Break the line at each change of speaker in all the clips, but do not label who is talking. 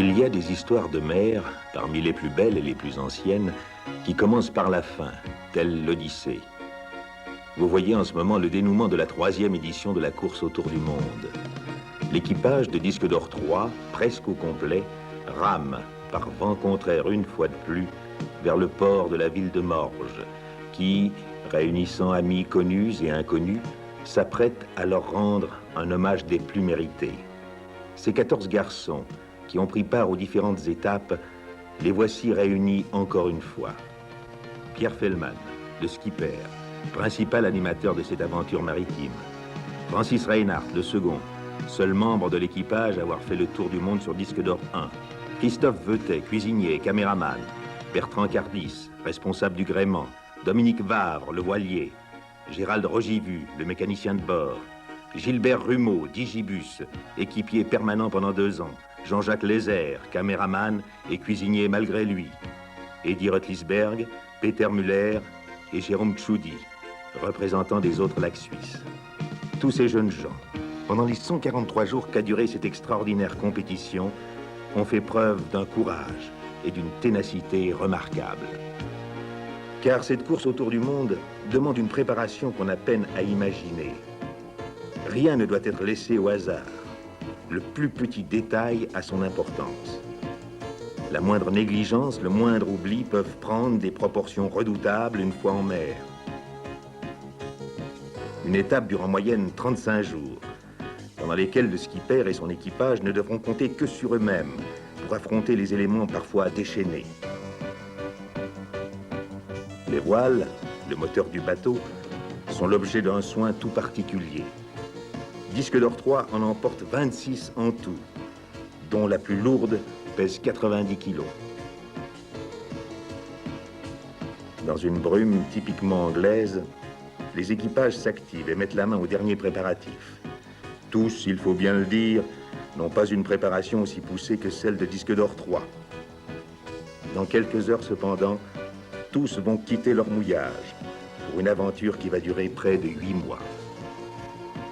Il y a des histoires de mer, parmi les plus belles et les plus anciennes, qui commencent par la fin, telle l'Odyssée. Vous voyez en ce moment le dénouement de la 3e édition de la course autour du monde. L'équipage de Disque d'Or 3, presque au complet, rame, par vent contraire une fois de plus, vers le port de la ville de Morges, qui, réunissant amis connus et inconnus, s'apprête à leur rendre un hommage des plus mérités. Ces 14 garçons, qui ont pris part aux différentes étapes, les voici réunis encore une fois. Pierre Fellman, le skipper, principal animateur de cette aventure maritime. Francis Reinhardt, le second, seul membre de l'équipage à avoir fait le tour du monde sur Disque d'Or 1. Christophe Veutet, cuisinier et caméraman. Bertrand Cardis, responsable du gréement. Dominique Vavre, le voilier. Gérald Rogivu, le mécanicien de bord. Gilbert Rumeau, Digibus, équipier permanent pendant 2 ans. Jean-Jacques Lézère, caméraman et cuisinier malgré lui. Eddie Rotlisberg, Peter Muller et Jérôme Tchoudi, représentants des autres lacs suisses. Tous ces jeunes gens, pendant les 143 jours qu'a duré cette extraordinaire compétition, ont fait preuve d'un courage et d'une ténacité remarquables. Car cette course autour du monde demande une préparation qu'on a peine à imaginer. Rien ne doit être laissé au hasard. Le plus petit détail a son importance. La moindre négligence, le moindre oubli peuvent prendre des proportions redoutables une fois en mer. Une étape dure en moyenne 35 jours, pendant lesquels le skipper et son équipage ne devront compter que sur eux-mêmes pour affronter les éléments parfois déchaînés. Les voiles, le moteur du bateau, sont l'objet d'un soin tout particulier. Disque d'Or 3 en emporte 26 en tout, dont la plus lourde pèse 90 kilos. Dans une brume typiquement anglaise, les équipages s'activent et mettent la main aux derniers préparatifs. Tous, il faut bien le dire, n'ont pas une préparation aussi poussée que celle de Disque d'Or 3. Dans quelques heures cependant, tous vont quitter leur mouillage pour une aventure qui va durer près de 8 mois.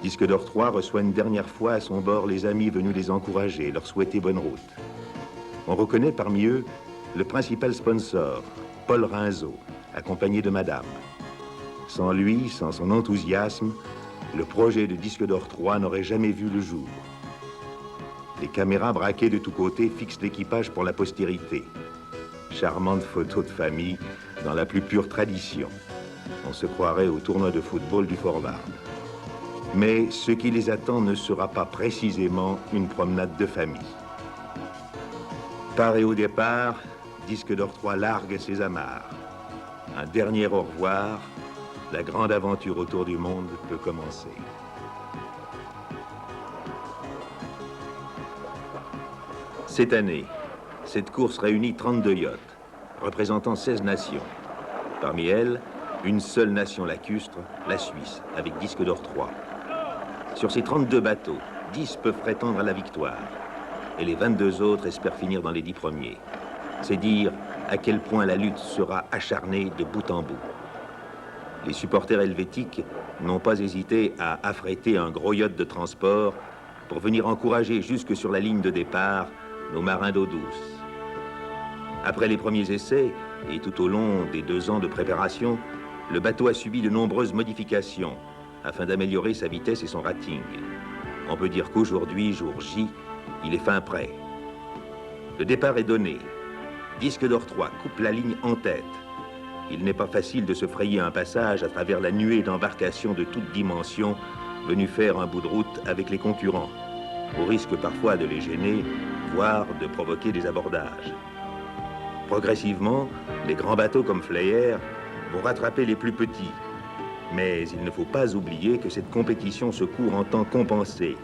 Disque d'Or 3 reçoit une dernière fois à son bord les amis venus les encourager, leur souhaiter bonne route. On reconnaît parmi eux le principal sponsor, Paul Rinzeau, accompagné de Madame. Sans lui, sans son enthousiasme, le projet de Disque d'Or 3 n'aurait jamais vu le jour. Les caméras braquées de tous côtés fixent l'équipage pour la postérité. Charmante photo de famille dans la plus pure tradition. On se croirait au tournoi de football du Forward. Mais ce qui les attend ne sera pas précisément une promenade de famille. Paré au départ, Disque d'Or 3 largue ses amarres. Un dernier au revoir, la grande aventure autour du monde peut commencer. Cette année, cette course réunit 32 yachts, représentant 16 nations. Parmi elles, une seule nation lacustre, la Suisse, avec Disque d'Or 3. Sur ces 32 bateaux, 10 peuvent prétendre à la victoire. Et les 22 autres espèrent finir dans les 10 premiers. C'est dire à quel point la lutte sera acharnée de bout en bout. Les supporters helvétiques n'ont pas hésité à affréter un gros yacht de transport pour venir encourager jusque sur la ligne de départ nos marins d'eau douce. Après les premiers essais, et tout au long des 2 ans de préparation, le bateau a subi de nombreuses modifications afin d'améliorer sa vitesse et son rating. On peut dire qu'aujourd'hui, jour J, il est fin prêt. Le départ est donné. Disque d'Or 3 coupe la ligne en tête. Il n'est pas facile de se frayer un passage à travers la nuée d'embarcations de toutes dimensions venues faire un bout de route avec les concurrents, au risque parfois de les gêner, voire de provoquer des abordages. Progressivement, les grands bateaux comme Flair vont rattraper les plus petits. Mais il ne faut pas oublier que cette compétition se court en temps compensé.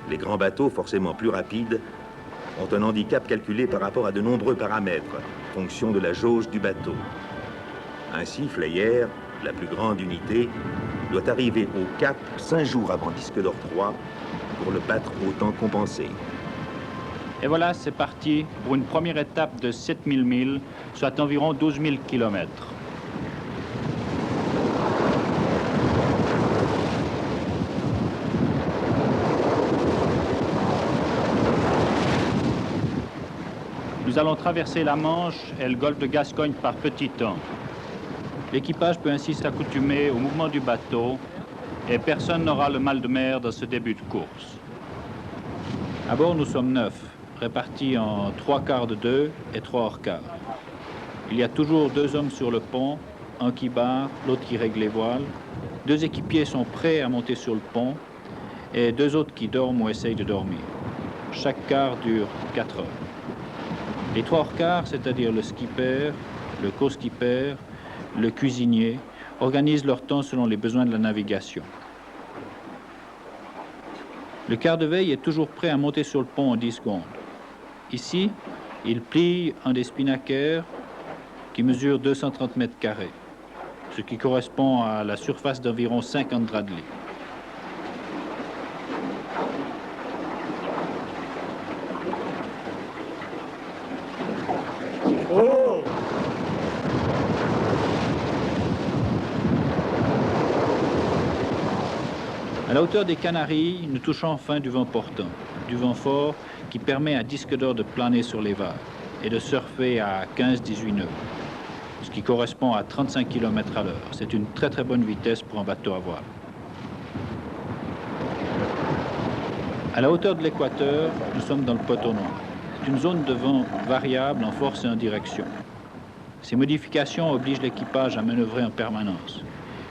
Les grands bateaux, forcément plus rapides, ont un handicap calculé par rapport à de nombreux paramètres, fonction de la jauge du bateau. Ainsi, Flair, la plus grande unité, doit arriver au Cap 5 jours avant Disque d'Or 3 pour le battre au temps compensé.
Et voilà, c'est parti pour une première étape de 7000 milles, soit environ 12 000 kilomètres. Nous allons traverser la Manche et le golfe de Gascogne par petits temps. L'équipage peut ainsi s'accoutumer au mouvement du bateau et personne n'aura le mal de mer dans ce début de course. À bord, nous sommes 9, répartis en 3 quarts de 2 et 3 hors quart. Il y a toujours 2 hommes sur le pont, un qui barre, l'autre qui règle les voiles. 2 équipiers sont prêts à monter sur le pont et 2 autres qui dorment ou essayent de dormir. Chaque quart dure 4 heures. Les 3 hors quart, c'est-à-dire le skipper, le co-skipper, le cuisinier, organisent leur temps selon les besoins de la navigation. Le quart de veille est toujours prêt à monter sur le pont en 10 secondes. Ici, il plie un des spinakers qui mesure 230 mètres carrés, ce qui correspond à la surface d'environ 50 draps de lit.
Oh!
À la hauteur des Canaries, nous touchons enfin du vent portant, du vent fort qui permet à Disque d'Or de planer sur les vagues et de surfer à 15-18 nœuds, ce qui correspond à 35 km à l'heure. C'est une très très bonne vitesse pour un bateau à voile. À la hauteur de l'équateur, nous sommes dans le poteau noir. C'est une zone de vent variable en force et en direction. Ces modifications obligent l'équipage à manœuvrer en permanence.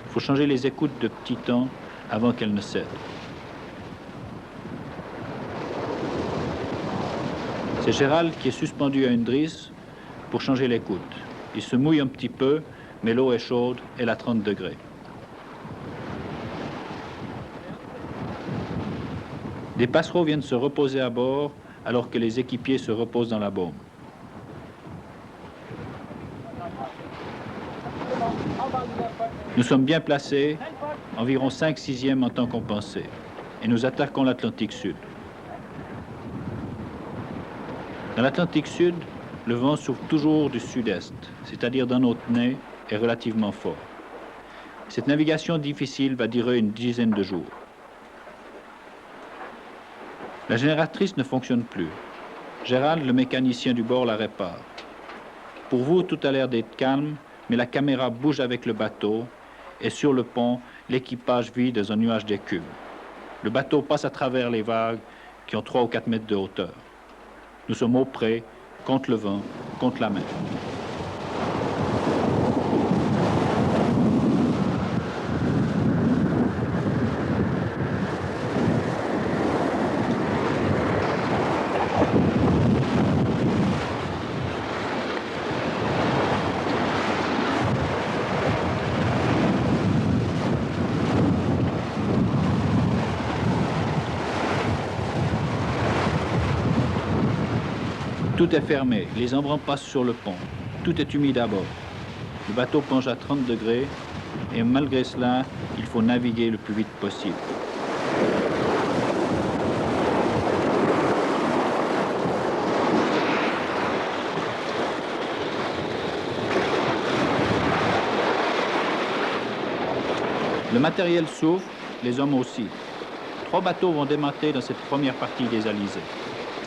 Il faut changer les écoutes de petit temps avant qu'elles ne cèdent. C'est Gérald qui est suspendu à une drisse pour changer l'écoute. Il se mouille un petit peu, mais l'eau est chaude, elle à 30 degrés. Des passereaux viennent se reposer à bord alors que les équipiers se reposent dans la baume. Nous sommes bien placés, environ 5/6 en temps compensé, et nous attaquons l'Atlantique Sud. Dans l'Atlantique Sud, le vent souffle toujours du sud-est, c'est-à-dire d'un autre nez, et relativement fort. Cette navigation difficile va durer une dizaine de jours. La génératrice ne fonctionne plus. Gérald, le mécanicien du bord, la répare. Pour vous, tout a l'air d'être calme, mais la caméra bouge avec le bateau, et sur le pont, l'équipage vit dans un nuage d'écume. Le bateau passe à travers les vagues qui ont 3 ou 4 mètres de hauteur. Nous sommes au près, contre le vent, contre la mer. Tout est fermé, les embruns passent sur le pont. Tout est humide à bord. Le bateau plonge à 30 degrés et malgré cela, il faut naviguer le plus vite possible. Le matériel souffre, les hommes aussi. 3 bateaux vont démanteler dans cette première partie des Alizés.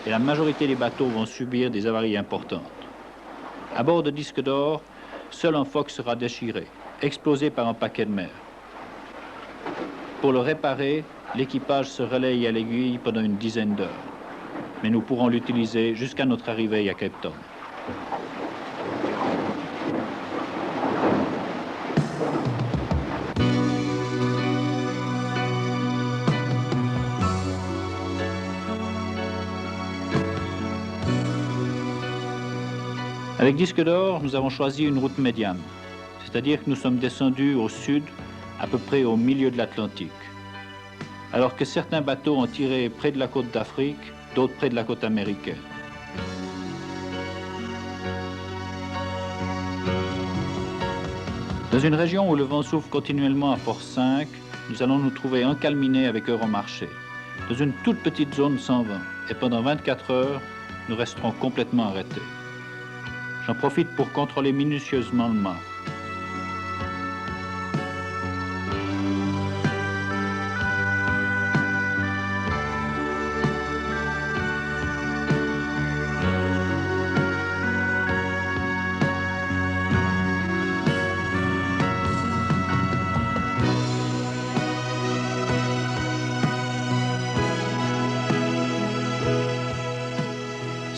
Et la majorité des bateaux vont subir des avaries importantes. À bord de Disque d'Or, seul un foc sera déchiré, explosé par un paquet de mer. Pour le réparer, l'équipage se relaye à l'aiguille pendant une dizaine d'heures. Mais nous pourrons l'utiliser jusqu'à notre arrivée à Cape Town. Avec Disque d'Or, nous avons choisi une route médiane, c'est-à-dire que nous sommes descendus au sud, à peu près au milieu de l'Atlantique. Alors que certains bateaux ont tiré près de la côte d'Afrique, d'autres près de la côte américaine. Dans une région où le vent souffle continuellement à force 5, nous allons nous trouver encalminés avec Euromarché, dans une toute petite zone sans vent, et pendant 24 heures, nous resterons complètement arrêtés. J'en profite pour contrôler minutieusement le mât.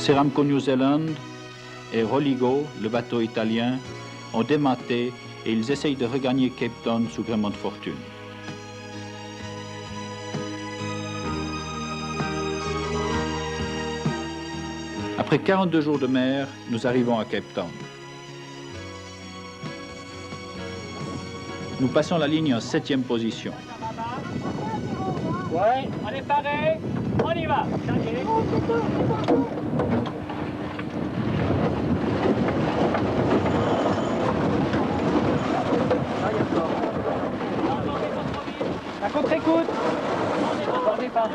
Ceramco New Zealand et Roligo, le bateau italien, ont démâté et ils essayent de regagner Cape Town sous gréement de fortune. Après 42 jours de mer, nous arrivons à Cape Town. Nous passons la ligne en 7e position.
Ouais, on est paré, on y va. La contre-écoute. On n'est pas.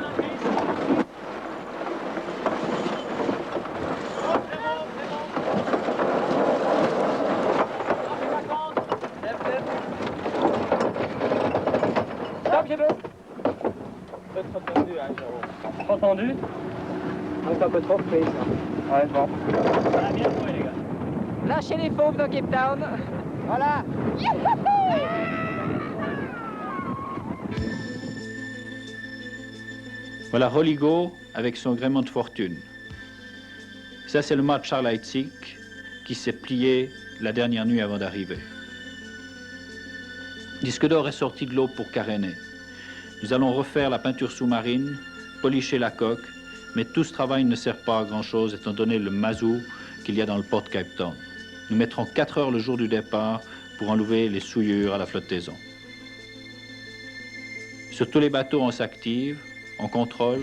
Entendu? Donc un peu trop pris ça. Ouais, bon. Voilà, bien joué les gars. Lâchez les fauves dans Cape Town. Voilà.
Voilà Roligo avec son gréement de fortune. Ça, c'est le mât Charles Heidsieck qui s'est plié la dernière nuit avant d'arriver. Disque d'Or est sorti de l'eau pour caréner. Nous allons refaire la peinture sous-marine, policher la coque, mais tout ce travail ne sert pas à grand-chose étant donné le mazout qu'il y a dans le port de Cape Town. Nous mettrons 4 heures le jour du départ pour enlever les souillures à la flottaison. Sur tous les bateaux, on s'active, on contrôle.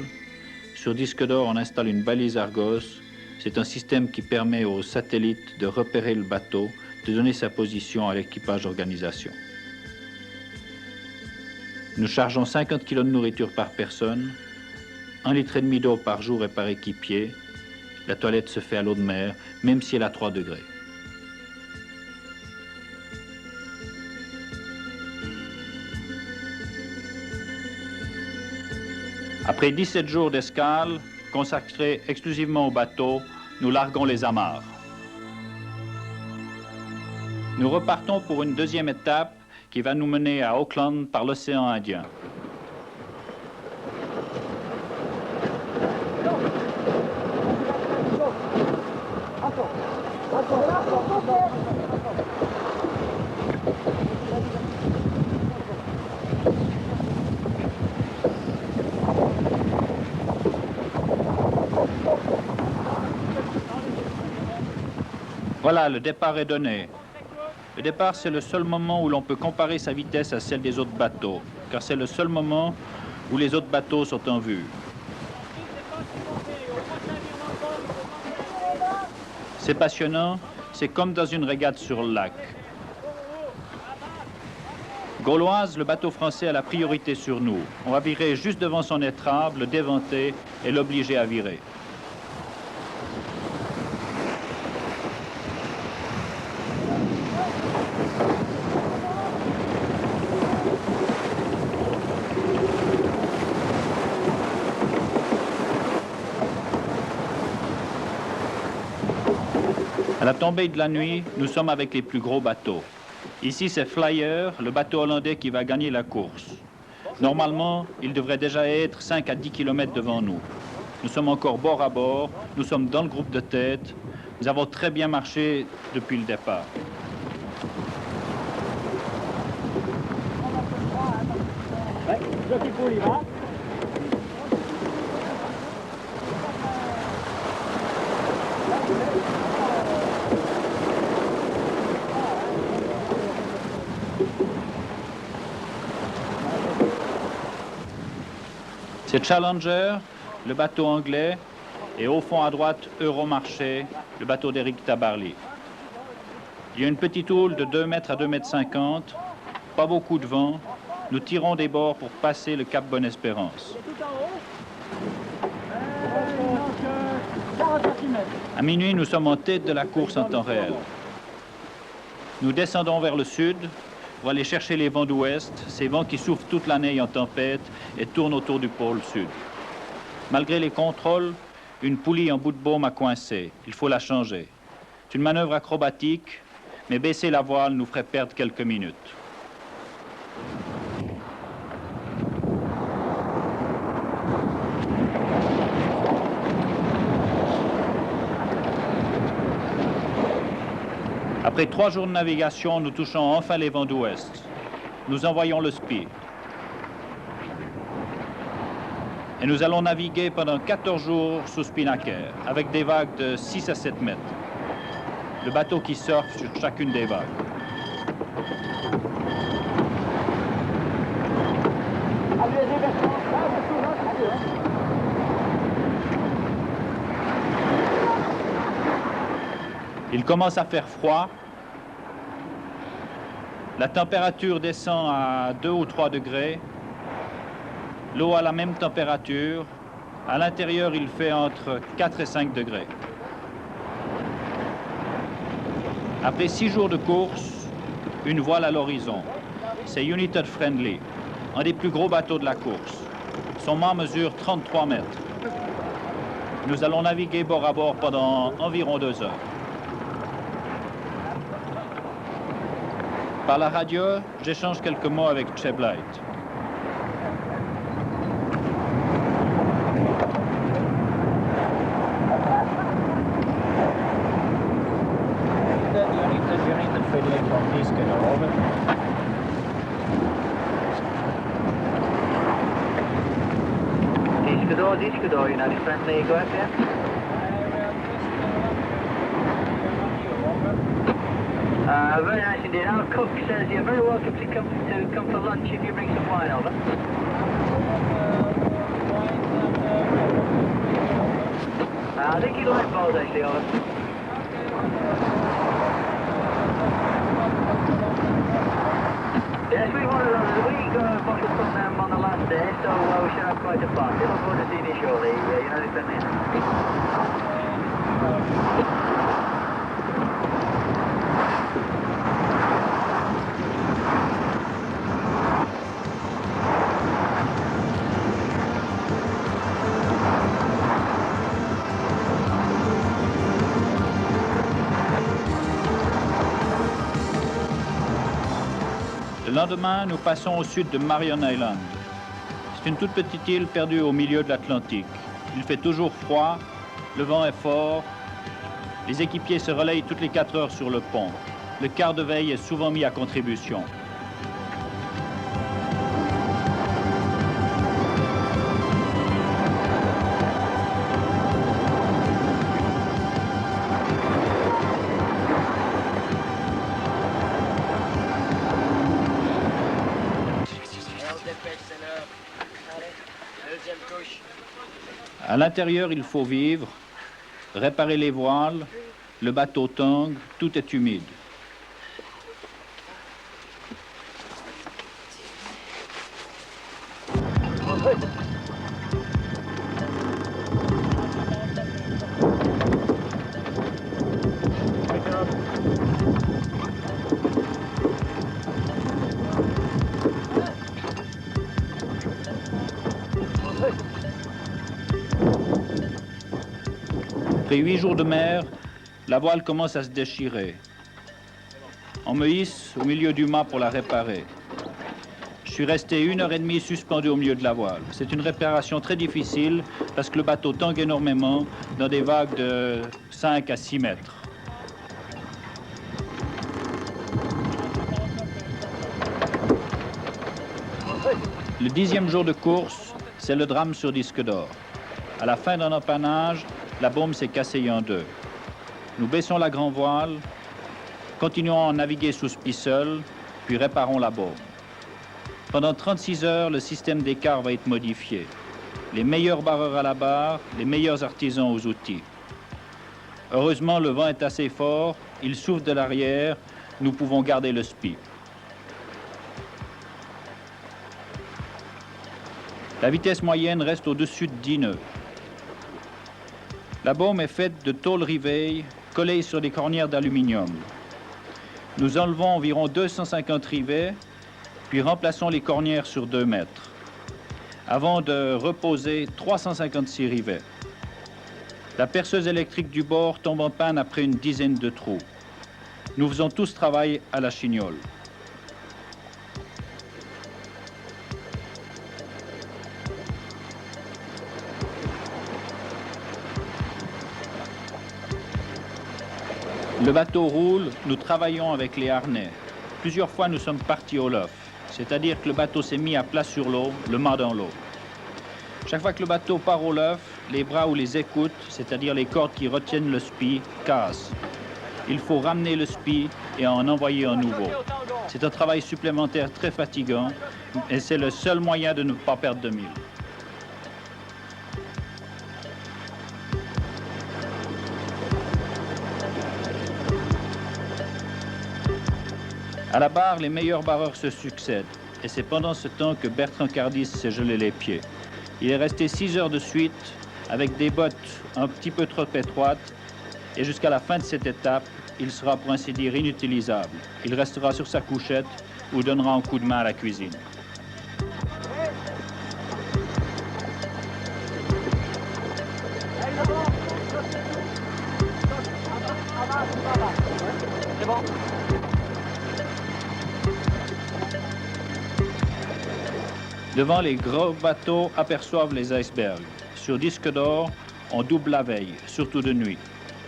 Sur Disque d'Or, on installe une balise Argos. C'est un système qui permet aux satellites de repérer le bateau, de donner sa position à l'équipage d'organisation. Nous chargeons 50 kg de nourriture par personne, 1,5 litre d'eau par jour et par équipier. La toilette se fait à l'eau de mer, même si elle a 3 degrés. Après 17 jours d'escale, consacrés exclusivement au bateau, nous larguons les amarres. Nous repartons pour une deuxième étape qui va nous mener à Auckland par l'océan Indien. Voilà, le départ est donné. Le départ, c'est le seul moment où l'on peut comparer sa vitesse à celle des autres bateaux, car c'est le seul moment où les autres bateaux sont en vue. C'est passionnant, c'est comme dans une régate sur le lac. Gauloise, le bateau français a la priorité sur nous. On va virer juste devant son étrave, le déventer et l'obliger à virer. À la tombée de la nuit, nous sommes avec les plus gros bateaux. Ici, c'est Flyer, le bateau hollandais qui va gagner la course. Normalement, il devrait déjà être 5 à 10 km devant nous. Nous sommes encore bord à bord, nous sommes dans le groupe de tête. Nous avons très bien marché depuis le départ. C'est Challenger, le bateau anglais, et au fond à droite, Euromarché, le bateau d'Éric Tabarly. Il y a une petite houle de 2 mètres à 2 mètres 50, pas beaucoup de vent. Nous tirons des bords pour passer le cap Bonne-Espérance. À minuit, nous sommes en tête de la course en temps réel. Nous descendons vers le sud pour aller chercher les vents d'ouest, ces vents qui souffrent toute l'année en tempête et tournent autour du pôle sud. Malgré les contrôles, une poulie en bout de baume a coincé. Il faut la changer. C'est une manœuvre acrobatique, mais baisser la voile nous ferait perdre quelques minutes. Après 3 jours de navigation, nous touchons enfin les vents d'ouest. Nous envoyons le SPI. Et nous allons naviguer pendant 14 jours sous Spinnaker, avec des vagues de 6 à 7 mètres. Le bateau qui surfe sur chacune des vagues. Il commence à faire froid. La température descend à 2 ou 3 degrés. L'eau a la même température. À l'intérieur, il fait entre 4 et 5 degrés. Après 6 jours de course, une voile à l'horizon. C'est United Friendly, un des plus gros bateaux de la course. Son mât mesure 33 mètres. Nous allons naviguer bord à bord pendant environ 2 heures. Par la radio, j'échange quelques mots avec Cheb Light.
Discador, United Friendly, go ahead, yeah. Very nice indeed. Our cook says you're very welcome to come for lunch if you bring some wine over. I think he'd like both actually, over. Yes, we wanted we got a bottle from them on the last day, so we should have quite a party. Look forward to seeing you shortly, United Friendly.
Le lendemain, nous passons au sud de Marion Island. C'est une toute petite île perdue au milieu de l'Atlantique. Il fait toujours froid, le vent est fort, les équipiers se relayent toutes les 4 heures sur le pont. Le quart de veille est souvent mis à contribution. À l'intérieur, il faut vivre, réparer les voiles, le bateau tangue, tout est humide. Après 8 jours de mer, la voile commence à se déchirer. On me hisse au milieu du mât pour la réparer. Je suis resté 1h30 suspendu au milieu de la voile. C'est une réparation très difficile parce que le bateau tangue énormément dans des vagues de 5 à 6 mètres. Le 10e jour de course, c'est le drame sur Disque d'Or. À la fin d'un empannage, la baume s'est cassée en deux. Nous baissons la grand voile, continuons à naviguer sous SPI seul, puis réparons la baume. Pendant 36 heures, le système d'écart va être modifié. Les meilleurs barreurs à la barre, les meilleurs artisans aux outils. Heureusement, le vent est assez fort, il souffle de l'arrière, nous pouvons garder le SPI. La vitesse moyenne reste au-dessus de 10 nœuds. La baume est faite de tôle rivée collée sur des cornières d'aluminium. Nous enlevons environ 250 rivets, puis remplaçons les cornières sur 2 mètres, avant de reposer 356 rivets. La perceuse électrique du bord tombe en panne après une dizaine de trous. Nous faisons tout ce travail à la chignole. Le bateau roule, nous travaillons avec les harnais. Plusieurs fois, nous sommes partis au lof, c'est-à-dire que le bateau s'est mis à plat sur l'eau, le mât dans l'eau. Chaque fois que le bateau part au lof, les bras ou les écoutes, c'est-à-dire les cordes qui retiennent le spi, cassent. Il faut ramener le spi et en envoyer un nouveau. C'est un travail supplémentaire très fatigant et c'est le seul moyen de ne pas perdre de mille. À la barre, les meilleurs barreurs se succèdent. Et c'est pendant ce temps que Bertrand Cardis s'est gelé les pieds. Il est resté 6 heures de suite avec des bottes un petit peu trop étroites. Et jusqu'à la fin de cette étape, il sera pour ainsi dire inutilisable. Il restera sur sa couchette ou donnera un coup de main à la cuisine.
C'est bon.
Devant, les gros bateaux aperçoivent les icebergs. Sur Disque d'Or, on double la veille, surtout de nuit.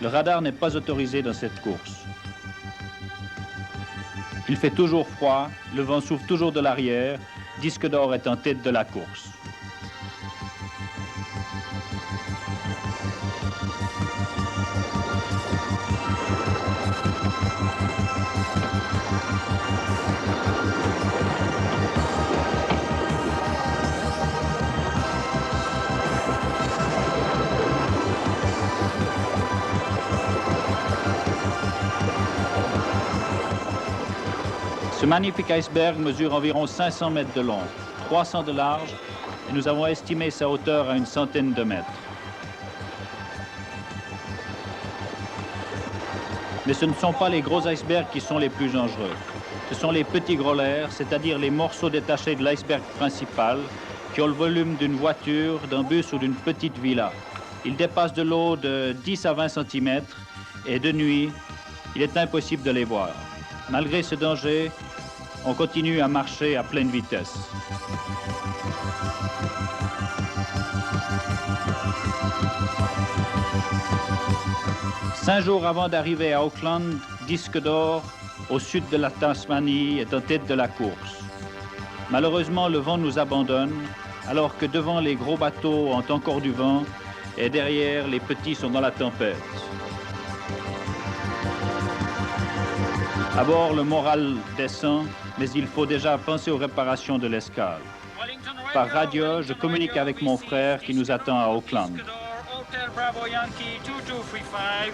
Le radar n'est pas autorisé dans cette course. Il fait toujours froid, le vent souffle toujours de l'arrière. Disque d'Or est en tête de la course. Ce magnifique iceberg mesure environ 500 mètres de long, 300 de large, et nous avons estimé sa hauteur à une centaine de mètres. Mais ce ne sont pas les gros icebergs qui sont les plus dangereux. Ce sont les petits growlers, c'est-à-dire les morceaux détachés de l'iceberg principal, qui ont le volume d'une voiture, d'un bus ou d'une petite villa. Ils dépassent de l'eau de 10 à 20 cm, et de nuit, il est impossible de les voir. Malgré ce danger, on continue à marcher à pleine vitesse. Cinq jours avant d'arriver à Auckland, Disque d'Or, au sud de la Tasmanie, est en tête de la course. Malheureusement, le vent nous abandonne, alors que devant les gros bateaux ont encore du vent et derrière, les petits sont dans la tempête. À bord, le moral descend, mais il faut déjà penser aux réparations de l'escale. Par radio, je communique avec mon frère qui nous attend à Auckland.
Hotel Bravo Yankee 2235.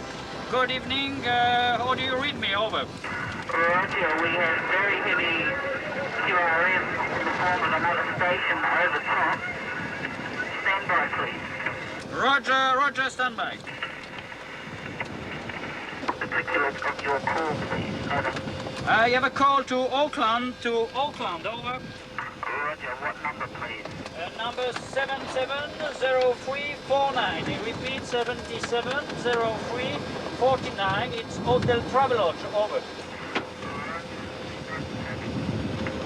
Good evening. How do you read me? Over.
Roger, we have very heavy QRM in the form of another station over top. Stand by, please.
Roger, Roger, stand by.
Particulars of your call, please. Over.
You have a call to Auckland, over.
Roger, what number, please?
Number 770349. I repeat, 770349. It's Hotel Travelodge, over.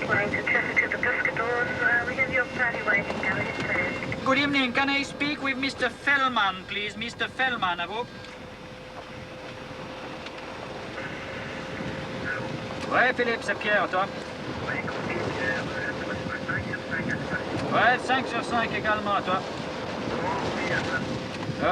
Flying to Chesapeake to Disque d'Or, we have your party waiting now, please.
Good evening. Can I speak with Mr. Fellman, please? Mr. Fellman, à vous. Ouais, Philippe, c'est Pierre, toi. Ouais, 5 sur 5 également à toi.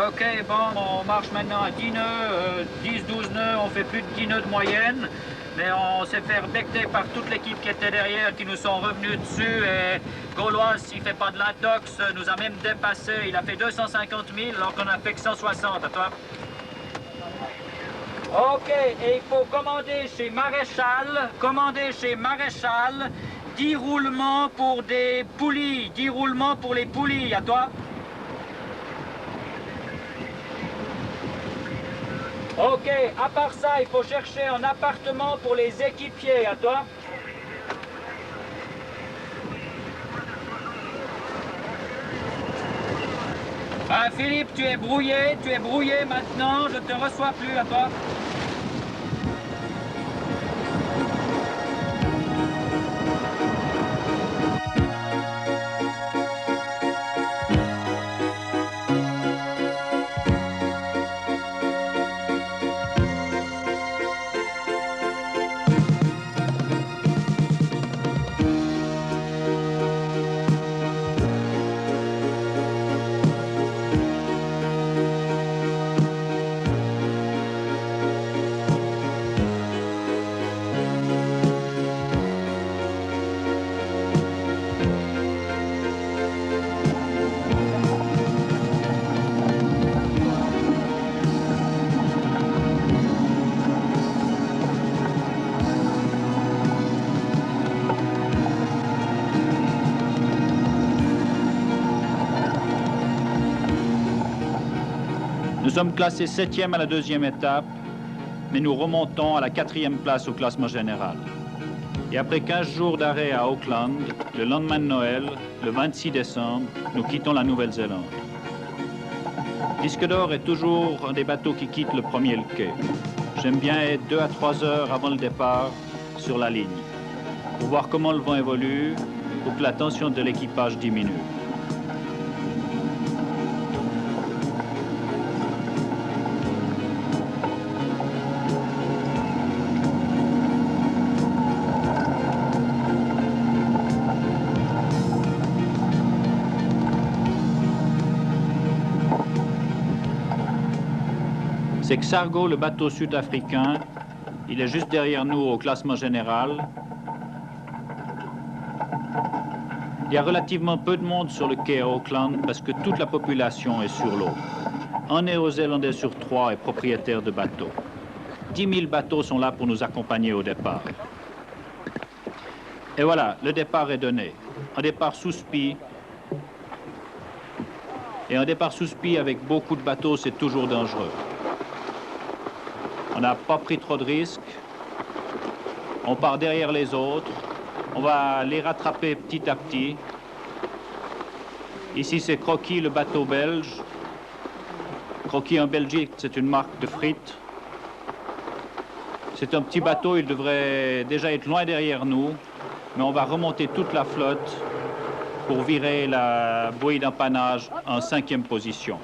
Ok, bon, on marche maintenant à 10 nœuds, 10-12 nœuds, on fait plus de 10 nœuds de moyenne, mais on s'est fait becter par toute l'équipe qui était derrière, qui nous sont revenus dessus, et Gaulois, s'il fait pas de l'intox, nous a même dépassé, il a fait 250 000 alors qu'on a fait que 160, à toi. Ok, et il faut commander chez Maréchal, 10 roulements pour des poulies, 10 roulements pour les poulies, à toi. Ok, à part ça, il faut chercher un appartement pour les équipiers, à toi. Ah, Philippe, tu es brouillé maintenant, je ne te reçois plus, à toi.
sommes classés 7e à la deuxième étape, mais nous remontons à la 4e place au classement général. Et après 15 jours d'arrêt à Auckland, le lendemain de Noël, le 26 décembre, nous quittons la Nouvelle-Zélande. Disque d'Or est toujours un des bateaux qui quitte le premier le quai. J'aime bien être 2 à 3 heures avant le départ sur la ligne, pour voir comment le vent évolue, pour que la tension de l'équipage diminue. C'est Xargo, le bateau sud-africain. Il est juste derrière nous au classement général. Il y a relativement peu de monde sur le quai à Auckland parce que toute la population est sur l'eau. Un Néo-Zélandais sur 3 est propriétaire de bateaux. 10 000 bateaux sont là pour nous accompagner au départ. Et voilà, le départ est donné. Un départ sous spi. Et un départ sous spi avec beaucoup de bateaux, c'est toujours dangereux. On n'a pas pris trop de risques. On part derrière les autres. On va les rattraper petit à petit. Ici, c'est Croquis, le bateau belge. Croquis en Belgique, c'est une marque de frites. C'est un petit bateau, il devrait déjà être loin derrière nous. Mais on va remonter toute la flotte pour virer la bouée d'empannage en 5e position.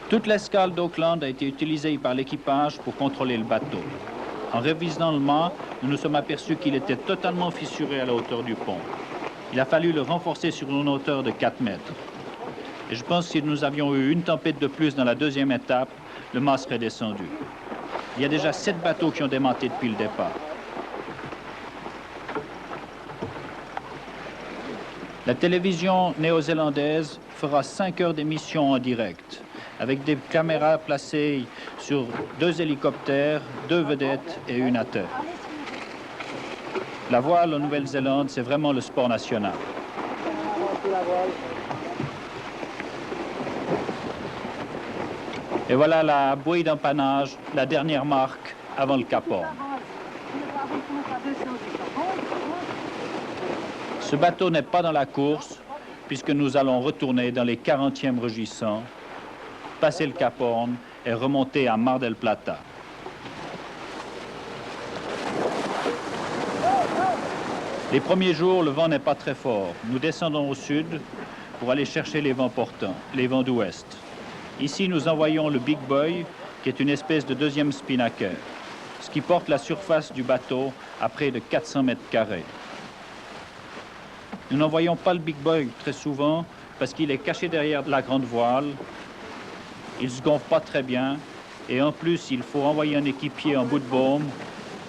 Toute l'escale d'Auckland a été utilisée par l'équipage pour contrôler le bateau. En révisant le mât, nous nous sommes aperçus qu'il était totalement fissuré à la hauteur du pont. Il a fallu le renforcer sur une hauteur de 4 mètres. Et je pense que si nous avions eu une tempête de plus dans la deuxième étape, le mât serait descendu. Il y a déjà 7 bateaux qui ont démanté depuis le départ. La télévision néo-zélandaise fera 5 heures d'émission en direct, avec des caméras placées sur 2 hélicoptères, 2 vedettes et une à terre. La voile en Nouvelle-Zélande, c'est vraiment le sport national. Et voilà la bouée d'empannage, la dernière marque avant le Cap Horn. Ce bateau n'est pas dans la course, puisque nous allons retourner dans les 40e rugissants, passer le Cap Horn et remonter à Mar del Plata. Les premiers jours, le vent n'est pas très fort. Nous descendons au sud pour aller chercher les vents portants, les vents d'ouest. Ici, nous envoyons le Big Boy, qui est une espèce de deuxième spinnaker, ce qui porte la surface du bateau à près de 400 mètres carrés. Nous n'envoyons pas le Big Boy très souvent parce qu'il est caché derrière la grande voile. Il ne se gonfle pas très bien et en plus, il faut envoyer un équipier en bout de baume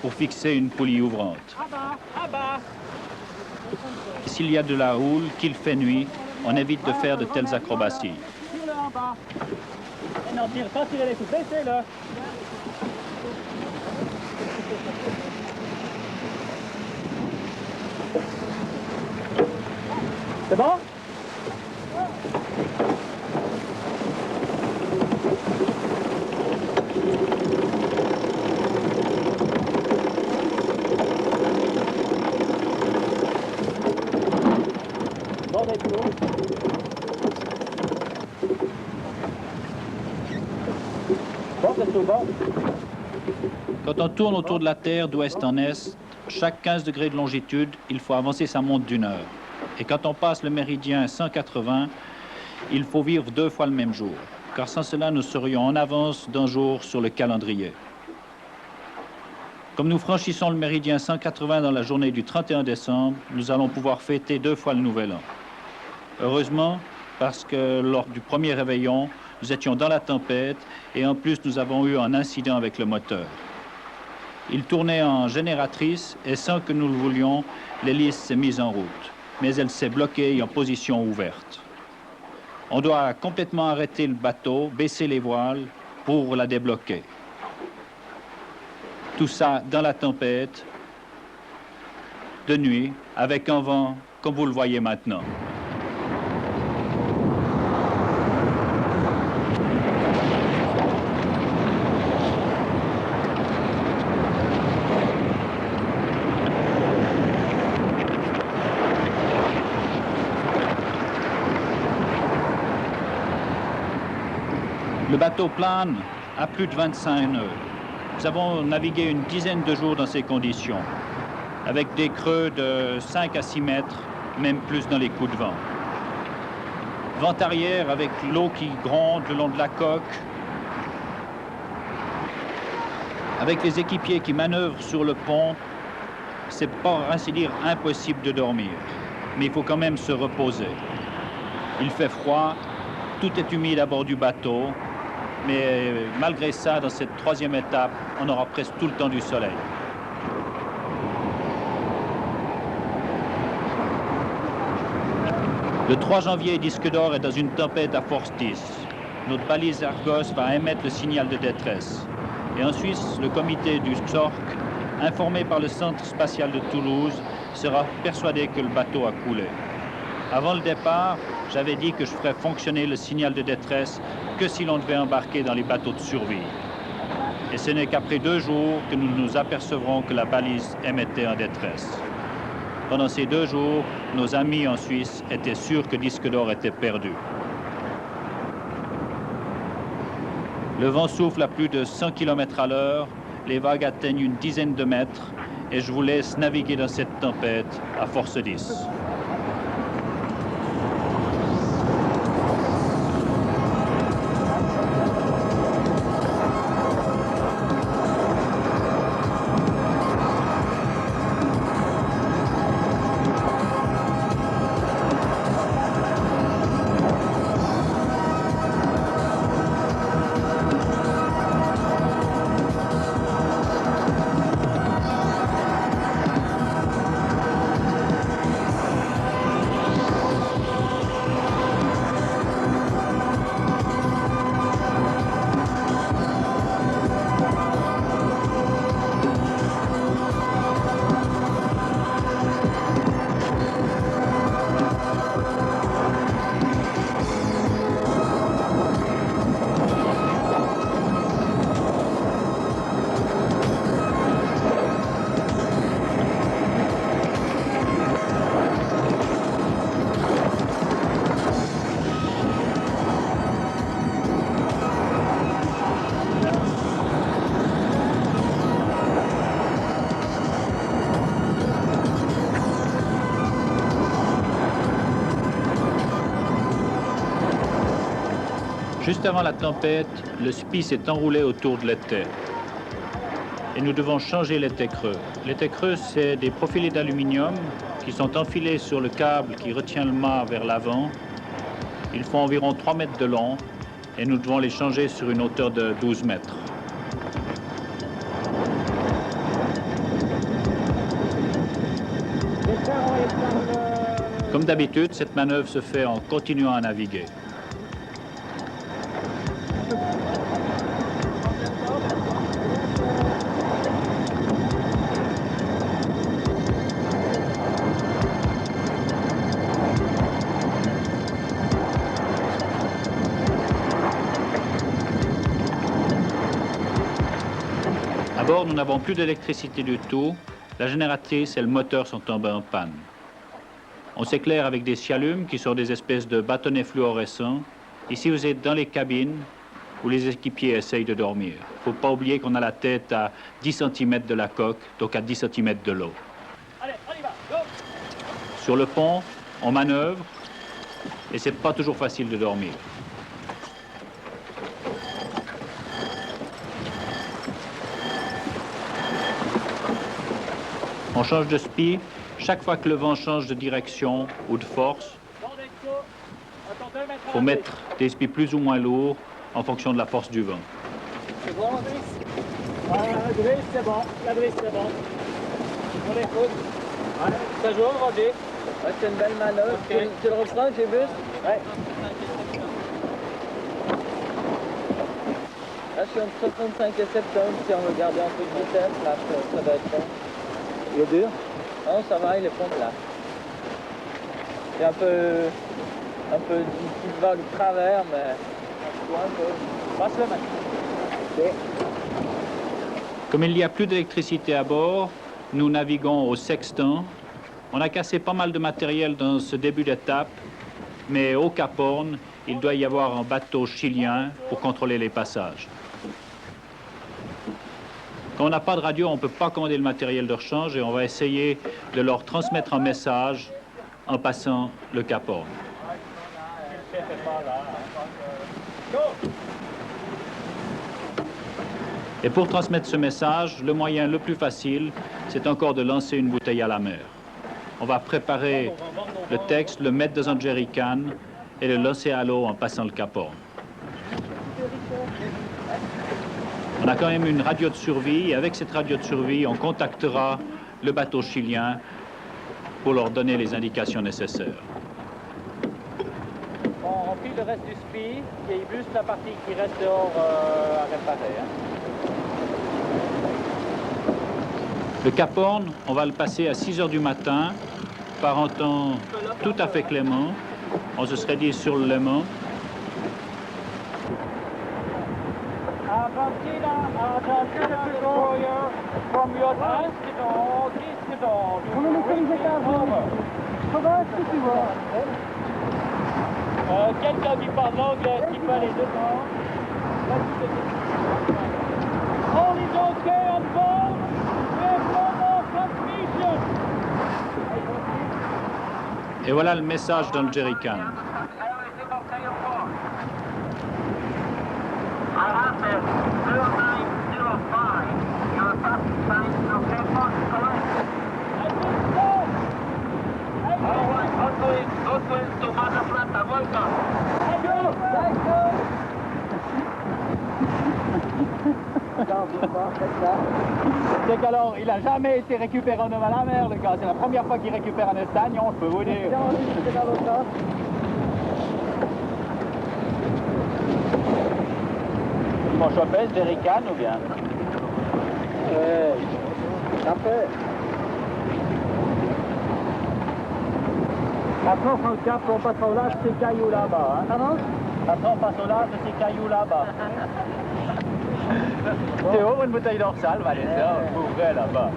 pour fixer une poulie ouvrante. S'il y a de la houle, qu'il fait nuit, on évite de faire de telles acrobaties.
Non, tire pas, tirez les coups, baissez-le. C'est bon? Bon, ben, tout. Bon, c'est tout bon.
Quand on tourne autour de la Terre d'ouest en est, chaque 15 degrés de longitude, il faut avancer sa montre d'1 heure. Et quand on passe le méridien 180, il faut vivre 2 fois le même jour, car sans cela, nous serions en avance d'1 jour sur le calendrier. Comme nous franchissons le méridien 180 dans la journée du 31 décembre, nous allons pouvoir fêter 2 fois le Nouvel An. Heureusement, parce que lors du premier réveillon, nous étions dans la tempête et en plus, nous avons eu un incident avec le moteur. Il tournait en génératrice et sans que nous le voulions, l'hélice s'est mise en route. Mais elle s'est bloquée en position ouverte. On doit complètement arrêter le bateau, baisser les voiles pour la débloquer. Tout ça dans la tempête, de nuit, avec un vent comme vous le voyez maintenant. Le bateau plane à plus de 25 nœuds. Nous avons navigué une dizaine de jours dans ces conditions, avec des creux de 5 à 6 mètres, même plus dans les coups de vent. Vent arrière avec l'eau qui gronde le long de la coque, avec les équipiers qui manœuvrent sur le pont, c'est pour ainsi dire impossible de dormir. Mais il faut quand même se reposer. Il fait froid, tout est humide à bord du bateau, mais malgré ça, dans cette troisième étape, on aura presque tout le temps du soleil. Le 3 janvier, Disque d'Or est dans une tempête à force 10. Notre balise Argos va émettre le signal de détresse. Et en Suisse, le comité du XORC, informé par le Centre spatial de Toulouse, sera persuadé que le bateau a coulé. Avant le départ, j'avais dit que je ferais fonctionner le signal de détresse que si l'on devait embarquer dans les bateaux de survie. Et ce n'est qu'après 2 jours que nous nous apercevrons que la balise émettait en détresse. Pendant ces 2 jours, nos amis en Suisse étaient sûrs que Disque d'Or était perdu. Le vent souffle à plus de 100 km à l'heure, les vagues atteignent une dizaine de mètres et je vous laisse naviguer dans cette tempête à force 10. Juste avant la tempête, le SPI s'est enroulé autour de l'étai. Et nous devons changer l'étai creux. L'étai creux, c'est des profilés d'aluminium qui sont enfilés sur le câble qui retient le mât vers l'avant. Ils font environ 3 mètres de long et nous devons les changer sur une hauteur de 12 mètres. Comme d'habitude, cette manœuvre se fait en continuant à naviguer. À bord, nous n'avons plus d'électricité du tout. La génératrice et le moteur sont tombés en panne. On s'éclaire avec des scialumes qui sont des espèces de bâtonnets fluorescents. Ici, vous êtes dans les cabines où les équipiers essayent de dormir. Il ne faut pas oublier qu'on a la tête à 10 cm de la coque, donc à 10 cm de l'eau.
Allez, on y va, go!
Sur le pont, on manœuvre et c'est pas toujours facile de dormir. On change de SPI chaque fois que le vent change de direction ou de force. Il faut mettre des SPI plus ou moins lourds en fonction de la force du vent.
C'est bon, la drisse? La drisse, c'est bon. La drisse, c'est bon. On l'écoute. Ouais. Ça joue, Roger. Ouais, c'est une belle manœuvre. Okay. Tu le reprends, Jébus? Ouais. Là, je suis entre 65 et 70. Si on veut garder un peu de vitesse, là, ça doit être bon. Il est dur? Non, ça va, il est pas plat. Il y a un peu du petit vent du travers, mais un peu. Passe le main. Okay.
Comme il n'y a plus d'électricité à bord, nous naviguons au sextant. On a cassé pas mal de matériel dans ce début d'étape, mais au Cap Horn, il doit y avoir un bateau chilien pour contrôler les passages. Quand on n'a pas de radio, on ne peut pas commander le matériel de rechange et on va essayer de leur transmettre un message en passant le Cap Horn. Et pour transmettre ce message, le moyen le plus facile, c'est encore de lancer une bouteille à la mer. On va préparer le texte, le mettre dans un jerrycan et le lancer à l'eau en passant le Cap Horn. On a quand même une radio de survie et avec cette radio de survie, on contactera le bateau chilien pour leur donner les indications nécessaires.
On remplit le reste du spi et il juste la partie qui reste dehors à réparer.
Le Cap Horn, on va le passer à 6 heures du matin par un temps tout à fait clément. On se serait dit sur le Léman.
Argentina destroyer from your Discador. On est localisé à Over. Ça va, est-ce que tu vois quelqu'un qui parle l'anglais, qui peut aller devant. All is okay on board. We have no more transmission.
Et voilà le message dans le jerrycan.
C'est qu'alors, il n'a jamais été récupéré en homme à la mer, le gars. C'est la première fois qu'il récupère un estagnon, je peux vous dire. Mon chopin, c'est Rican ou bien? Après. Après, on prend le cap, on passe au large, c'est cailloux là-bas. Hein? Ah non? Après, on passe au large, c'est cailloux là-bas. Théo, une bouteille dorsale, va aller ça, vous ouvrez là-bas.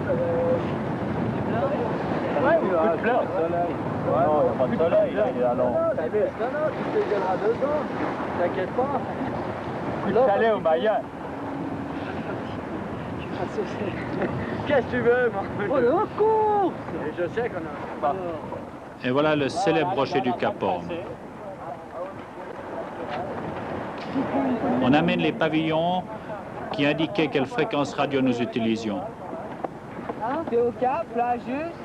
Ouais, ou coup de fleurs. Ouais, non, il n'y a pas de soleil, là, il est à long. Non, tu te gagneras 2 ans, t'inquiète pas. Coup de chalet au Mayen. Qu'est-ce que tu veux, moi? On est en course. Je sais qu'on a...
Et voilà le célèbre rocher du Cap Horn. On amène les pavillons qui indiquaient quelle fréquence radio nous utilisions.
T'es au cap, là, juste.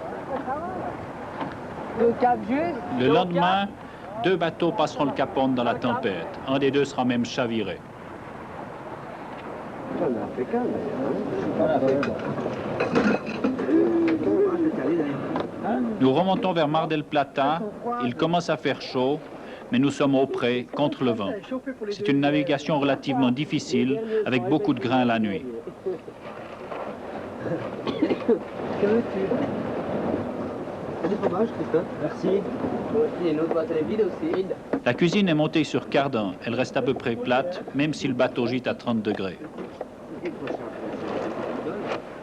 T'es au cap, juste.
Le lendemain, 2 bateaux passeront le Cap Horn dans la tempête. Un des 2 sera même chaviré. Nous remontons vers Mar del Plata. Il commence à faire chaud, mais nous sommes au près, contre le vent. C'est une navigation relativement difficile, avec beaucoup de grains la nuit.
Merci.
La cuisine est montée sur cardan. Elle reste à peu près plate, même si le bateau gîte à 30 degrés.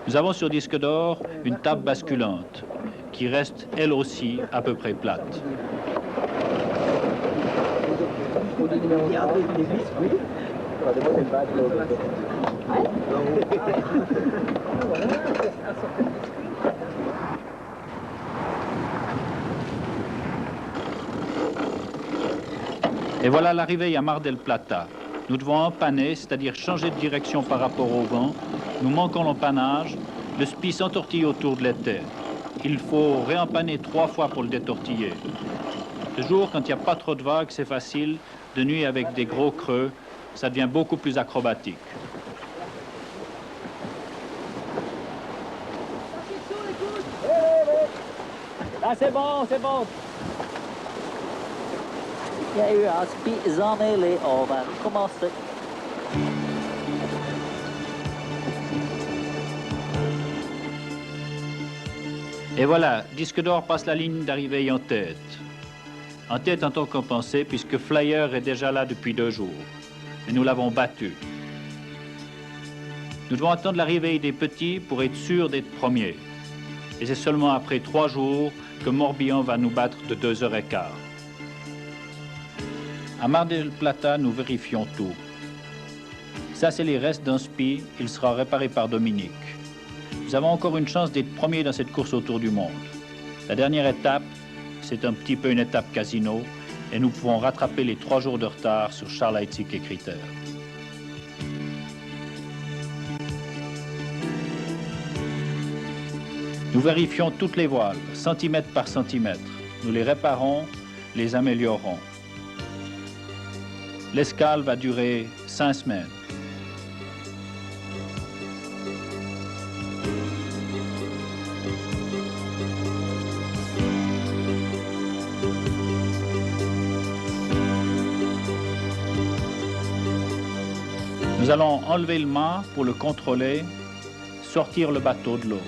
Nous avons sur disque d'or une table basculante, qui reste elle aussi à peu près plate. Et voilà l'arrivée à Mar del Plata. Nous devons empanner, c'est-à-dire changer de direction par rapport au vent. Nous manquons l'empannage. Le spi s'entortille autour de l'étai. Il faut réempanner 3 fois pour le détortiller. De jour, quand il n'y a pas trop de vagues, c'est facile. De nuit, avec des gros creux, ça devient beaucoup plus acrobatique.
Là, c'est bon, c'est bon.
Il y a eu un spi emmêlé, on va recommencer.
Et voilà, disque d'or passe la ligne d'arrivée en tête. En tête en tant qu'on pensait, puisque Flyer est déjà là depuis 2 jours. Et nous l'avons battu. Nous devons attendre l'arrivée des petits pour être sûrs d'être premiers. Et c'est seulement après 3 jours que Morbihan va nous battre de 2h15. À Mar del Plata, nous vérifions tout. Ça, c'est les restes d'un spi. Il sera réparé par Dominique. Nous avons encore une chance d'être premiers dans cette course autour du monde. La dernière étape, c'est un petit peu une étape casino et nous pouvons rattraper les 3 jours de retard sur Charles Heidsieck et Critères. Nous vérifions toutes les voiles, centimètre par centimètre. Nous les réparons, les améliorons. L'escale va durer 5 semaines. Nous allons enlever le mât pour le contrôler, sortir le bateau de l'eau.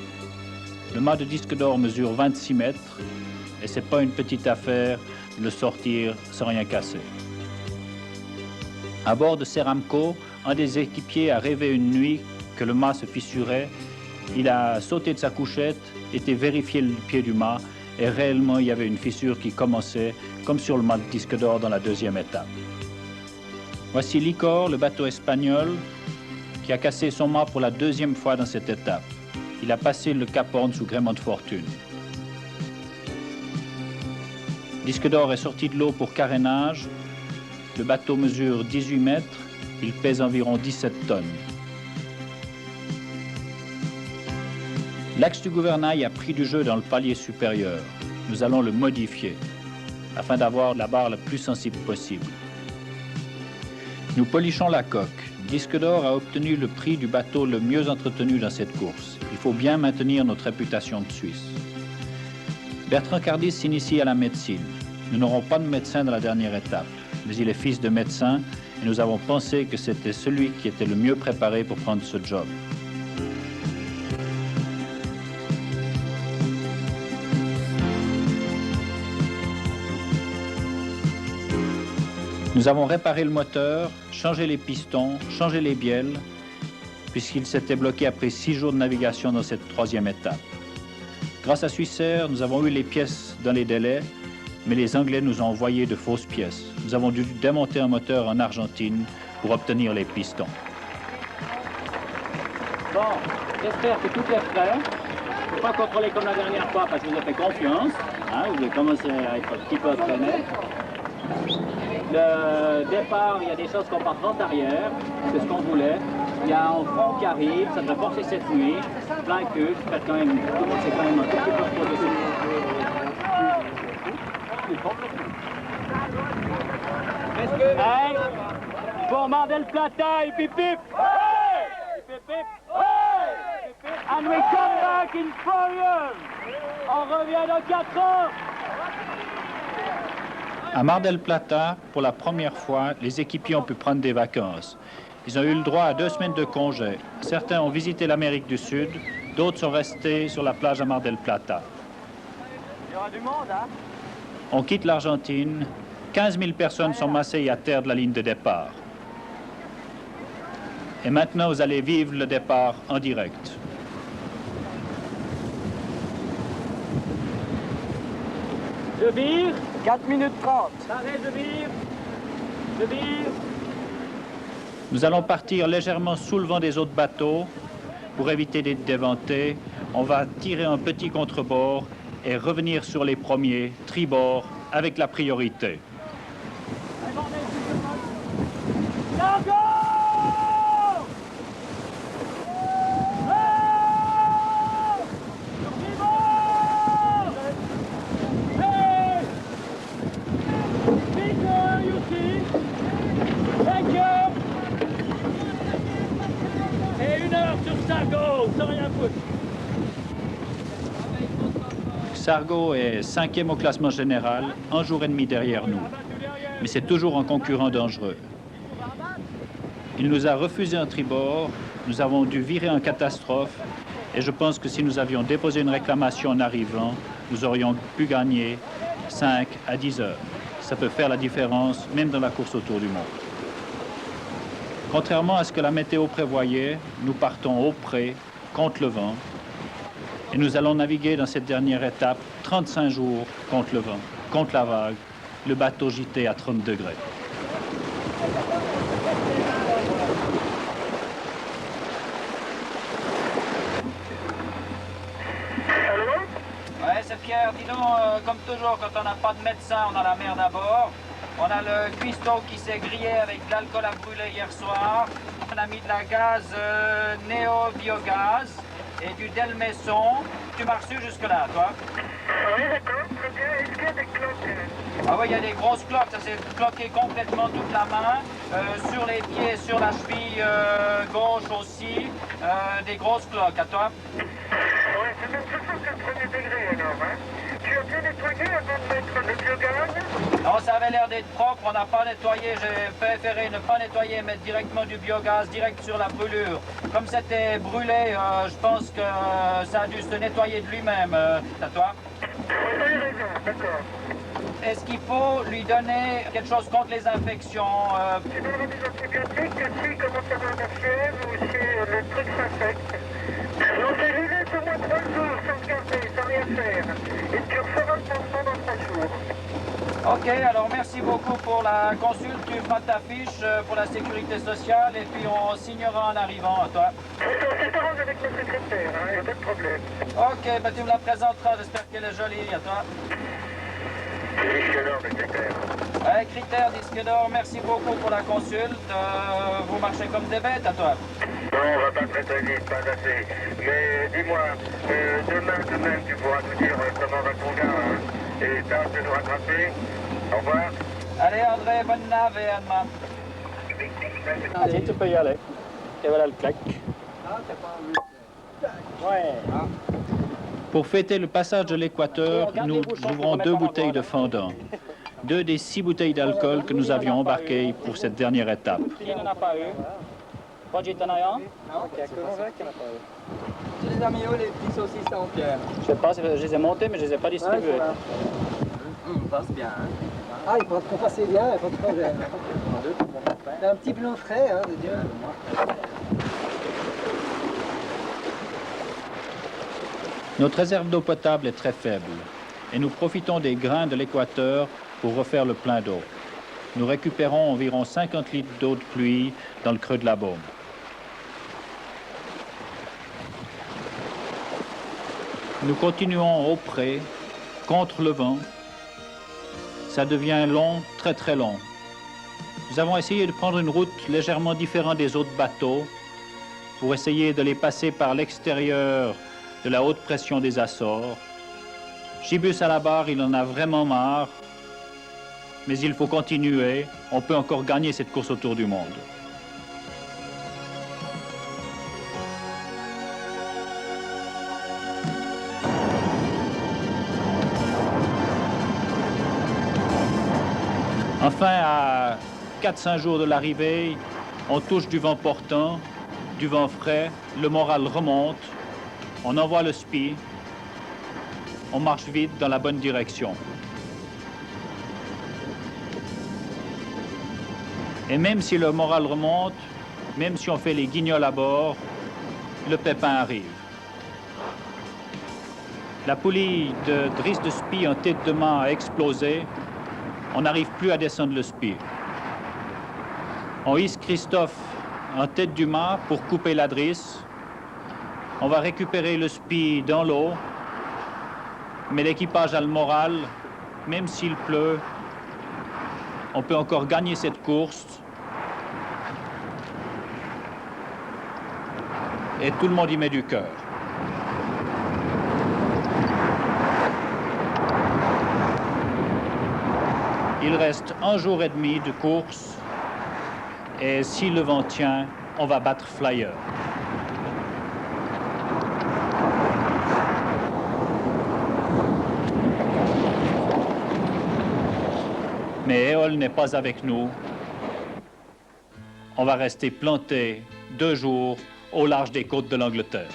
Le mât de disque d'or mesure 26 mètres et c'est pas une petite affaire de le sortir sans rien casser. À bord de Ceramco, un des équipiers a rêvé une nuit que le mât se fissurait. Il a sauté de sa couchette, été vérifier le pied du mât et réellement il y avait une fissure qui commençait comme sur le mât de disque d'or dans la 2e étape. Voici Licor, le bateau espagnol, qui a cassé son mât pour la 2e fois dans cette étape. Il a passé le Cap Horn sous gréement de fortune. Disque d'or est sorti de l'eau pour carénage. Le bateau mesure 18 mètres. Il pèse environ 17 tonnes. L'axe du gouvernail a pris du jeu dans le palier supérieur. Nous allons le modifier afin d'avoir la barre la plus sensible possible. Nous polichons la coque. Disque d'or a obtenu le prix du bateau le mieux entretenu dans cette course. Il faut bien maintenir notre réputation de Suisse. Bertrand Cardis s'initie à la médecine. Nous n'aurons pas de médecin dans la dernière étape, mais il est fils de médecin et nous avons pensé que c'était celui qui était le mieux préparé pour prendre ce job. Nous avons réparé le moteur, changé les pistons, changé les bielles, puisqu'il s'était bloqué après 6 jours de navigation dans cette 3e étape. Grâce à Swissair, nous avons eu les pièces dans les délais, mais les Anglais nous ont envoyé de fausses pièces. Nous avons dû démonter un moteur en Argentine pour obtenir les pistons.
Bon, j'espère que tout est prêt. Il ne faut pas contrôler comme la dernière fois parce que vous avez fait confiance. Hein, vous avez commencé à être un petit peu entraîné. Le départ, il y a des choses qu'on part en arrière, c'est ce qu'on voulait. Il y a un front qui arrive, ça devrait forcer cette nuit. Plein cul, faites quand même, tout le monde s'est quand même un tout petit peu reposé. Hey, pour Mar del Plata, hip hip hip! Hey! Hip hip hip! Hey! And we come back in 4 years! On revient dans 4 ans!
À Mar del Plata, pour la première fois, les équipiers ont pu prendre des vacances. Ils ont eu le droit à 2 semaines de congé. Certains ont visité l'Amérique du Sud, d'autres sont restés sur la plage à Mar del Plata.
Il y aura du monde, hein?
On quitte l'Argentine. 15 000 personnes sont massées à terre de la ligne de départ. Et maintenant, vous allez vivre le départ en direct.
Je vire.
4 minutes 30.
Arrête, je vire. Je vire.
Nous allons partir légèrement sous le vent des autres bateaux pour éviter d'être déventés. On va tirer un petit contrebord et revenir sur les premiers, tribord, avec la priorité. Sargo est 5e au classement général, 1 jour et demi derrière nous. Mais c'est toujours un concurrent dangereux. Il nous a refusé un tribord, nous avons dû virer en catastrophe, et je pense que si nous avions déposé une réclamation en arrivant, nous aurions pu gagner 5 à 10 heures. Ça peut faire la différence, même dans la course autour du monde. Contrairement à ce que la météo prévoyait, nous partons au près, contre le vent, et nous allons naviguer dans cette dernière étape 35 jours contre le vent, contre la vague, le bateau gîté à 30 degrés.
Ouais, c'est Pierre. Dis donc, comme toujours, quand on n'a pas de médecin, on a la mer d'abord. On a le cuistot qui s'est grillé avec de l'alcool à brûler hier soir. On a mis de la gaz néo-biogaz et du Delmesson. Tu m'as reçu jusque-là, toi?
Oui, d'accord, très bien. Est-ce qu'il y a des cloques?
Ah oui, il y a des grosses cloques. Ça s'est cloqué complètement toute la main. Sur les pieds, sur la cheville gauche aussi. Des grosses cloques, à toi?
Oui, c'est même 180 degrés alors, hein. Tu as bien nettoyé avant de mettre le biogaz?
Non, ça avait l'air d'être propre, on n'a pas nettoyé, j'ai préféré ne pas nettoyer et mettre directement du biogaz direct sur la brûlure. Comme c'était brûlé, je pense que ça a dû se nettoyer de lui-même. À toi?
Oui, vous avez raison, d'accord.
Est-ce qu'il faut lui donner quelque chose contre les infections?
Tu donneras des antibiotiques s'il commence à avoir de la fièvre ou si le truc s'infecte. Non, c'est les laisses au moins 3 jours sans regarder, sans rien faire. Et tu referas le pansement dans 3 jours.
Ok, alors merci beaucoup pour la consulte. Tu feras ta fiche pour la sécurité sociale et puis on signera en arrivant à toi.
On s'arrange avec le secrétaire, hein, y a pas de problème.
Ok, ben tu me la présenteras, j'espère qu'elle est jolie à toi.
Disque d'or, le critère.
Ouais, Critère, disque d'or, merci beaucoup pour la consulte. Vous marchez comme des bêtes à toi.
Non, on va pas très vite, pas assez. Mais dis-moi, demain, tu pourras nous dire comment va ton gars, hein, et tâche de nous rattraper. Au revoir.
Allez André, bonne nave et Anne.
Vas-y, tu peux y aller. Et voilà le clac. Ouais. Pour fêter le passage de l'équateur, nous ouvrons 2 bouteilles de fondant. 2 des 6 bouteilles d'alcool que nous avions embarquées pour cette dernière étape.
Qui n'en a pas eu? Roger, t'en as un?
Non, il n'y a que Jean-Jacques qui n'en a pas eu. Tu les as mis où, les petits saucisses en pierre?
Je sais pas, je les ai montés, mais je les ai pas distribués.
Passe bien. Hein. Ah, il faut passer bien, il n'y a pas de problème. C'est un petit bleu frais, hein, de Dieu.
Notre réserve d'eau potable est très faible et nous profitons des grains de l'équateur pour refaire le plein d'eau. Nous récupérons environ 50 litres d'eau de pluie dans le creux de la Baume. Nous continuons au pré, contre le vent. Ça devient long, très très long. Nous avons essayé de prendre une route légèrement différente des autres bateaux pour essayer de les passer par l'extérieur de la haute pression des Açores. Gibus à la barre, il en a vraiment marre, mais il faut continuer. On peut encore gagner cette course autour du monde. Enfin, à 4-5 jours de l'arrivée, on touche du vent portant, du vent frais, le moral remonte, on envoie le spi, on marche vite dans la bonne direction. Et même si le moral remonte, même si on fait les guignols à bord, le pépin arrive. La poulie de drisse de spi en tête de mât a explosé. On n'arrive plus à descendre le spi. On hisse Christophe en tête du mât pour couper la drisse. On va récupérer le spi dans l'eau. Mais l'équipage a le moral, même s'il pleut, on peut encore gagner cette course. Et tout le monde y met du cœur. Il reste 1 jour et demi de course. Et si le vent tient, on va battre Flyer. Mais Éole n'est pas avec nous. On va rester planté 2 jours au large des côtes de l'Angleterre.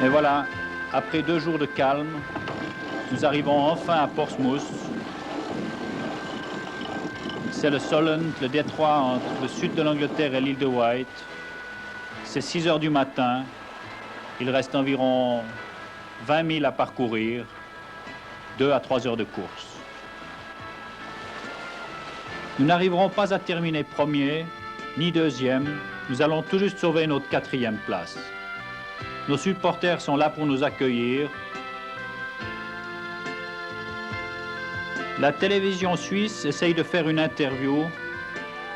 Et voilà, après 2 jours de calme, nous arrivons enfin à Portsmouth. C'est le Solent, le détroit entre le sud de l'Angleterre et l'île de Wight. C'est 6 heures du matin. Il reste environ 20 milles à parcourir, 2 à 3 heures de course. Nous n'arriverons pas à terminer premier, ni deuxième. Nous allons tout juste sauver notre 4e place. Nos supporters sont là pour nous accueillir. La télévision suisse essaye de faire une interview.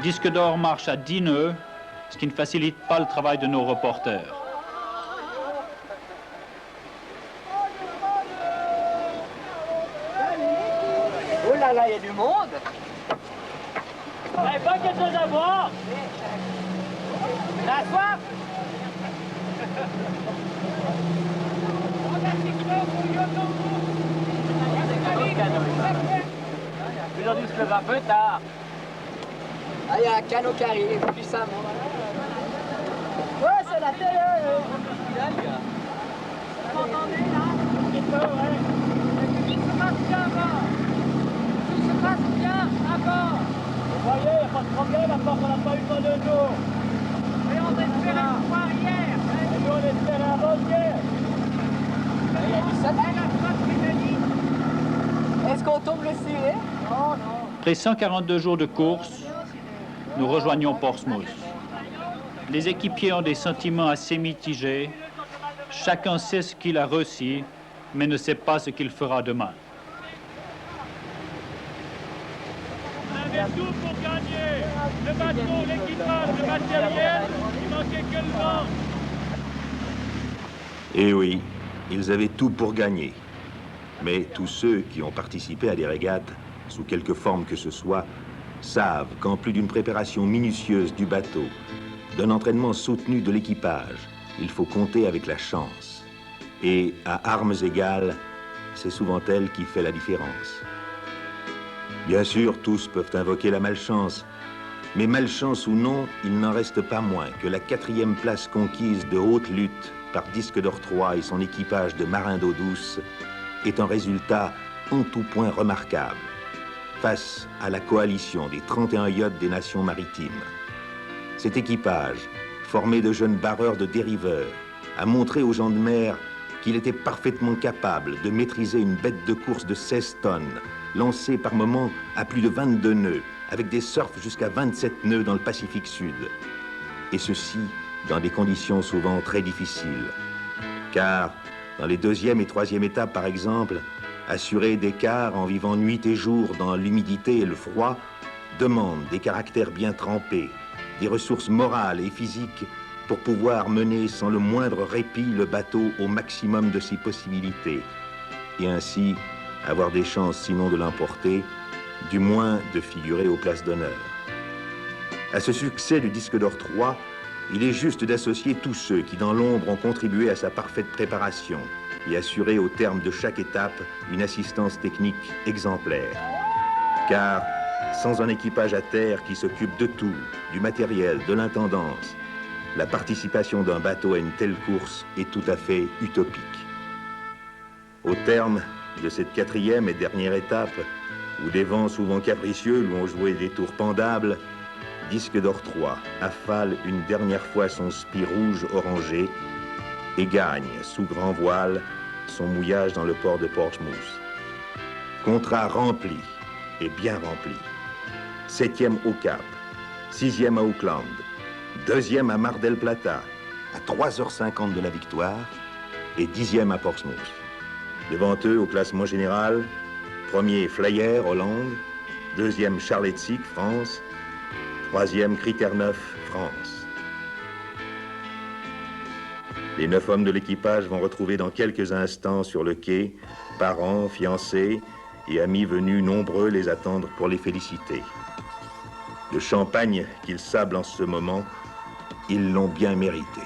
Disque d'or marche à 10 nœuds, ce qui ne facilite pas le travail de nos reporters.
Oh là là, il y a du monde. Vous n'avez pas quelque chose à boire? La soif? Aujourd'hui, je se lève un peu tard. Ah, il y a un canot qui arrive, plus ça monte. Ouais, c'est la télé. Vous m'entendez là? Ouais. Tout se passe bien là. Tout se passe bien avant. Vous voyez, il n'y a pas de problème, à part qu'on n'a pas eu pas 2 jours. Et on espérait le soir hier. Et nous, on espérait avant-hier. Il y a du soleil. Est-ce qu'on tombe le sujet? Non, non.
Après 142 jours de course, nous rejoignons Portsmouth. Les équipiers ont des sentiments assez mitigés. Chacun sait ce qu'il a réussi, mais ne sait pas ce qu'il fera demain.
On avait tout pour gagner. Le bateau, l'équipage, le matériel, il manquait que le vent.
Eh oui, ils avaient tout pour gagner. Mais tous ceux qui ont participé à des régates, sous quelque forme que ce soit, savent qu'en plus d'une préparation minutieuse du bateau, d'un entraînement soutenu de l'équipage, il faut compter avec la chance. Et à armes égales, c'est souvent elle qui fait la différence. Bien sûr, tous peuvent invoquer la malchance, mais malchance ou non, il n'en reste pas moins que la 4e place conquise de haute lutte par Disque d'Or 3 et son équipage de marins d'eau douce est un résultat en tout point remarquable face à la coalition des 31 yachts des nations maritimes. Cet équipage, formé de jeunes barreurs de dériveurs, a montré aux gens de mer qu'il était parfaitement capable de maîtriser une bête de course de 16 tonnes, lancée par moments à plus de 22 nœuds, avec des surfs jusqu'à 27 nœuds dans le Pacifique Sud. Et ceci dans des conditions souvent très difficiles. Car dans les 2e et 3e étapes, par exemple, assurer des quarts en vivant nuit et jour dans l'humidité et le froid demande des caractères bien trempés, des ressources morales et physiques pour pouvoir mener sans le moindre répit le bateau au maximum de ses possibilités et ainsi avoir des chances, sinon de l'emporter, du moins de figurer aux places d'honneur. À ce succès du Disque d'Or 3, il est juste d'associer tous ceux qui, dans l'ombre, ont contribué à sa parfaite préparation et assuré au terme de chaque étape une assistance technique exemplaire. Car sans un équipage à terre qui s'occupe de tout, du matériel, de l'intendance, la participation d'un bateau à une telle course est tout à fait utopique. Au terme de cette 4e et dernière étape, où des vents souvent capricieux lui ont joué des tours pendables, Disque d'Or 3 affale une dernière fois son spi rouge orangé et gagne, sous grand voile, son mouillage dans le port de Portsmouth. Contrat rempli, et bien rempli. 7e au Cap, 6e à Auckland, 2e à Mar del Plata, à 3h50 de la victoire, et 10e à Portsmouth. Devant eux, au classement général, 1er Flyer, Hollande, 2e Charles-Etzick, France, 3e Critère 9, France. Les 9 hommes de l'équipage vont retrouver dans quelques instants sur le quai parents, fiancés et amis venus nombreux les attendre pour les féliciter. Le champagne qu'ils sablent en ce moment, ils l'ont bien mérité.